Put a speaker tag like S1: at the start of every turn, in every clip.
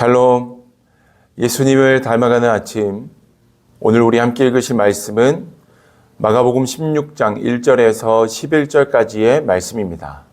S1: 샬롬, 예수님을 닮아가는 아침. 오늘 우리 함께 읽으실 말씀은 마가복음 16장 1절에서 11절까지의 말씀입니다.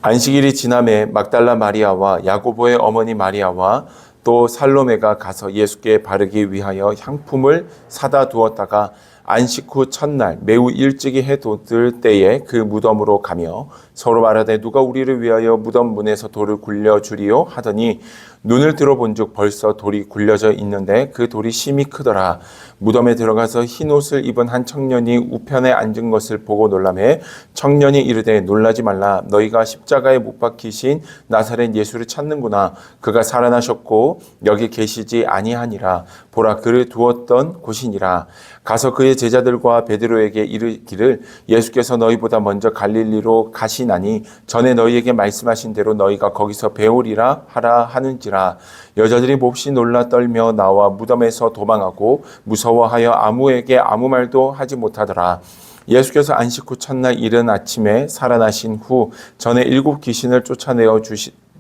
S1: 안식일이 지남에 막달라 마리아와 야고보의 어머니 마리아와 또 살로메가 가서 예수께 바르기 위하여 향품을 사다 두었다가 안식 후 첫날 매우 일찍이 해 돋을 때에 그 무덤으로 가며 서로 말하되 누가 우리를 위하여 무덤 문에서 돌을 굴려 주리요 하더니 눈을 들어본즉 벌써 돌이 굴려져 있는데 그 돌이 심히 크더라. 무덤에 들어가서 흰 옷을 입은 한 청년이 우편에 앉은 것을 보고 놀라매 청년이 이르되 놀라지 말라. 너희가 십자가에 못 박히신 나사렛 예수를 찾는구나. 그가 살아나셨고 여기 계시지 아니하니라. 보라, 그를 두었던 곳이니라. 가서 그의 제자들과 베드로에게 이르기를 예수께서 너희보다 먼저 갈릴리로 가시나니 전에 너희에게 말씀하신 대로 너희가 거기서 배우리라 하라 하는지라. 여자들이 몹시 놀라 떨며 나와 무덤에서 도망하고 무서워하여 아무에게 아무 말도 하지 못하더라. 예수께서 안식 후 첫날 이른 아침에 살아나신 후 전에 7 귀신을 쫓아내어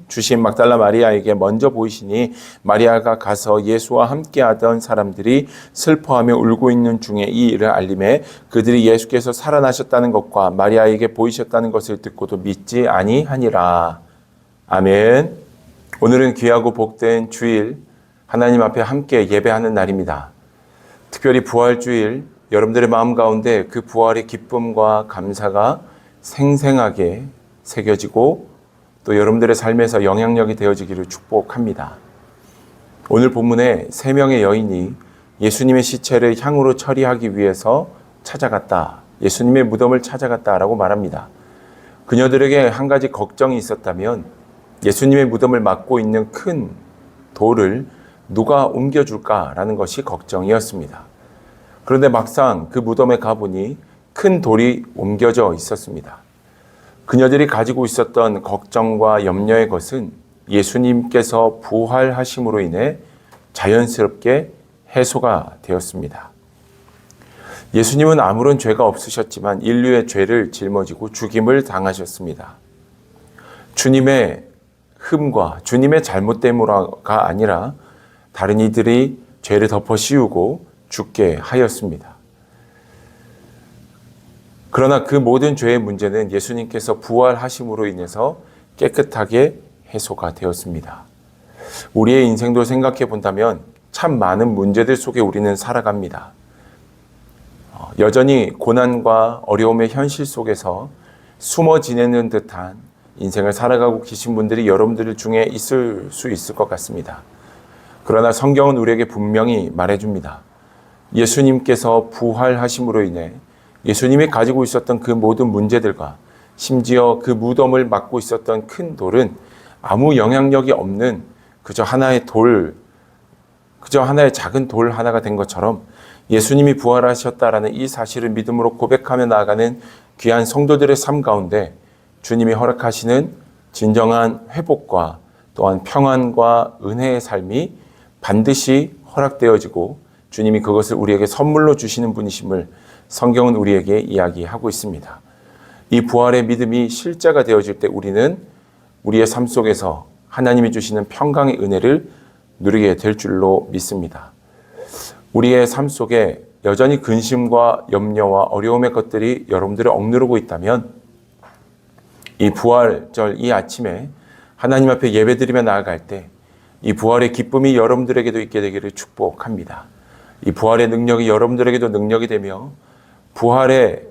S1: 주신 막달라 마리아에게 먼저 보이시니 마리아가 가서 예수와 함께하던 사람들이 슬퍼하며 울고 있는 중에 이 일을 알림해 그들이 예수께서 살아나셨다는 것과 마리아에게 보이셨다는 것을 듣고도 믿지 아니하니라. 아멘. 오늘은 귀하고 복된 주일, 하나님 앞에 함께 예배하는 날입니다. 특별히 부활주일, 여러분들의 마음 가운데 그 부활의 기쁨과 감사가 생생하게 새겨지고 또 여러분들의 삶에서 영향력이 되어지기를 축복합니다. 오늘 본문에 3명의 여인이 예수님의 시체를 향으로 처리하기 위해서 찾아갔다. 예수님의 무덤을 찾아갔다라고 말합니다. 그녀들에게 한 가지 걱정이 있었다면 예수님의 무덤을 막고 있는 큰 돌을 누가 옮겨줄까라는 것이 걱정이었습니다. 그런데 막상 그 무덤에 가보니 큰 돌이 옮겨져 있었습니다. 그녀들이 가지고 있었던 걱정과 염려의 것은 예수님께서 부활하심으로 인해 자연스럽게 해소가 되었습니다. 예수님은 아무런 죄가 없으셨지만 인류의 죄를 짊어지고 죽임을 당하셨습니다. 주님의 흠과 주님의 잘못됨으로가 아니라 다른 이들이 죄를 덮어 씌우고 죽게 하였습니다. 그러나 그 모든 죄의 문제는 예수님께서 부활하심으로 인해서 깨끗하게 해소가 되었습니다. 우리의 인생도 생각해 본다면 참 많은 문제들 속에 우리는 살아갑니다. 여전히 고난과 어려움의 현실 속에서 숨어 지내는 듯한 인생을 살아가고 계신 분들이 여러분들 중에 있을 수 있을 것 같습니다. 그러나 성경은 우리에게 분명히 말해줍니다. 예수님께서 부활하심으로 인해 예수님이 가지고 있었던 그 모든 문제들과 심지어 그 무덤을 막고 있었던 큰 돌은 아무 영향력이 없는 그저 하나의 작은 돌 하나가 된 것처럼 예수님이 부활하셨다라는 이 사실을 믿음으로 고백하며 나아가는 귀한 성도들의 삶 가운데 주님이 허락하시는 진정한 회복과 또한 평안과 은혜의 삶이 반드시 허락되어지고 주님이 그것을 우리에게 선물로 주시는 분이심을 성경은 우리에게 이야기하고 있습니다. 이 부활의 믿음이 실제가 되어질 때 우리는 우리의 삶 속에서 하나님이 주시는 평강의 은혜를 누리게 될 줄로 믿습니다. 우리의 삶 속에 여전히 근심과 염려와 어려움의 것들이 여러분들을 억누르고 있다면 이 부활절 이 아침에 하나님 앞에 예배드리며 나아갈 때 이 부활의 기쁨이 여러분들에게도 있게 되기를 축복합니다. 이 부활의 능력이 여러분들에게도 능력이 되며 부활의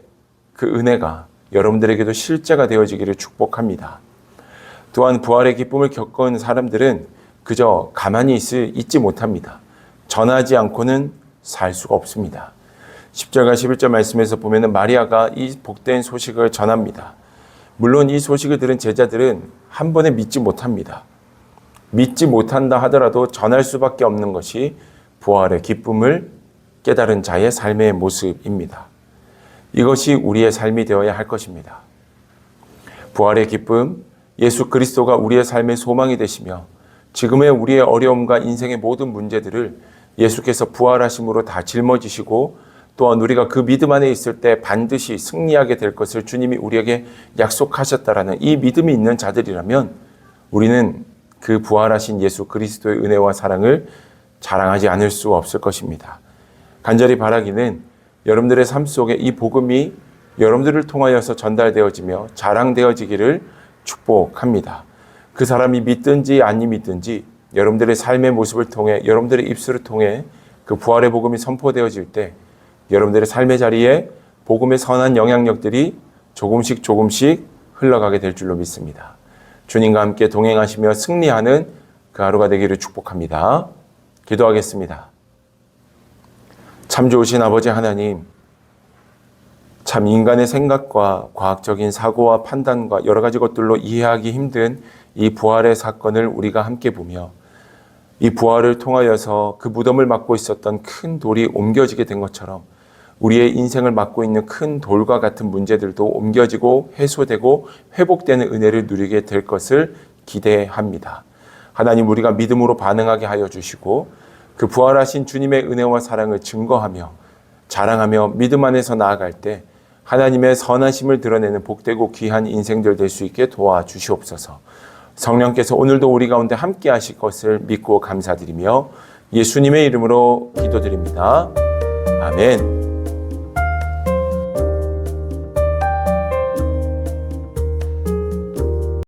S1: 그 은혜가 여러분들에게도 실제가 되어지기를 축복합니다. 또한 부활의 기쁨을 겪은 사람들은 그저 가만히 있지 못합니다. 전하지 않고는 살 수가 없습니다. 10절과 11절 말씀에서 보면 마리아가 이 복된 소식을 전합니다. 물론 이 소식을 들은 제자들은 한 번에 믿지 못합니다. 믿지 못한다 하더라도 전할 수밖에 없는 것이 부활의 기쁨을 깨달은 자의 삶의 모습입니다. 이것이 우리의 삶이 되어야 할 것입니다. 부활의 기쁨, 예수 그리스도가 우리의 삶의 소망이 되시며 지금의 우리의 어려움과 인생의 모든 문제들을 예수께서 부활하심으로 다 짊어지시고 또한 우리가 그 믿음 안에 있을 때 반드시 승리하게 될 것을 주님이 우리에게 약속하셨다라는 이 믿음이 있는 자들이라면 우리는 그 부활하신 예수 그리스도의 은혜와 사랑을 자랑하지 않을 수 없을 것입니다. 간절히 바라기는 여러분들의 삶 속에 이 복음이 여러분들을 통하여서 전달되어지며 자랑되어지기를 축복합니다. 그 사람이 믿든지 아니 믿든지 여러분들의 삶의 모습을 통해 여러분들의 입술을 통해 그 부활의 복음이 선포되어질 때 여러분들의 삶의 자리에 복음의 선한 영향력들이 조금씩 흘러가게 될 줄로 믿습니다. 주님과 함께 동행하시며 승리하는 그 하루가 되기를 축복합니다. 기도하겠습니다. 참 좋으신 아버지 하나님, 참 인간의 생각과 과학적인 사고와 판단과 여러 가지 것들로 이해하기 힘든 이 부활의 사건을 우리가 함께 보며 이 부활을 통하여서 그 무덤을 막고 있었던 큰 돌이 옮겨지게 된 것처럼 우리의 인생을 막고 있는 큰 돌과 같은 문제들도 옮겨지고 해소되고 회복되는 은혜를 누리게 될 것을 기대합니다. 하나님, 우리가 믿음으로 반응하게 하여 주시고 그 부활하신 주님의 은혜와 사랑을 증거하며 자랑하며 믿음 안에서 나아갈 때 하나님의 선하심을 드러내는 복되고 귀한 인생들 될 수 있게 도와주시옵소서. 성령께서 오늘도 우리 가운데 함께 하실 것을 믿고 감사드리며 예수님의 이름으로 기도드립니다. 아멘.